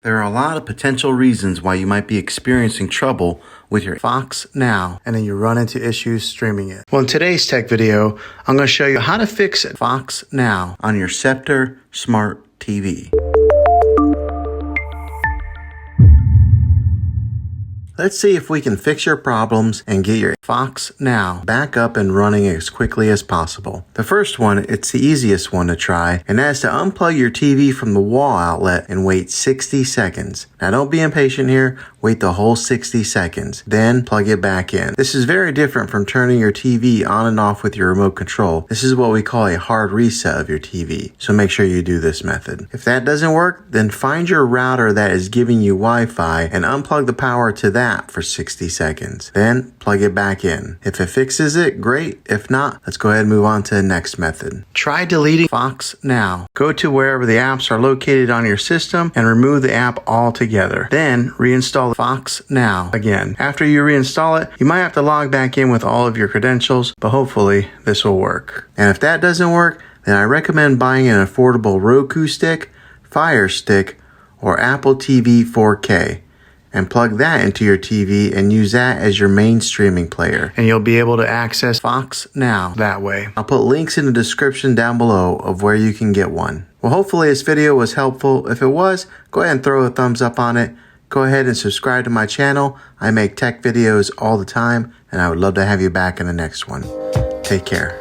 There are a lot of potential reasons why you might be experiencing trouble with your Fox Now, and then you run into issues streaming it. Well, in today's tech video, I'm going to show you how to fix Fox Now on your Sceptre Smart TV. Let's see if we can fix your problems and get your Fox Now back up and running as quickly as possible. The first one, it's the easiest one to try, and that is to unplug your TV from the wall outlet and wait 60 seconds. Now don't be impatient here, wait the whole 60 seconds, then plug it back in. This is very different from turning your TV on and off with your remote control. This is what we call a hard reset of your TV, so make sure you do this method. If that doesn't work, then find your router that is giving you Wi-Fi and unplug the power to that for 60 seconds. Then plug it back in. If it fixes it, great. If not, let's go ahead and move on to the next method. Try deleting Fox Now. Go to wherever the apps are located on your system and remove the app altogether. Then reinstall Fox Now again. After you reinstall it, you might have to log back in with all of your credentials, but hopefully this will work. And if that doesn't work, then I recommend buying an affordable Roku stick, Fire Stick, or Apple TV 4K. And plug that into your TV and use that as your main streaming player. And you'll be able to access Fox Now that way. I'll put links in the description down below of where you can get one. Well, hopefully this video was helpful. If it was, go ahead and throw a thumbs up on it. Go ahead and subscribe to my channel. I make tech videos all the time, and I would love to have you back in the next one. Take care.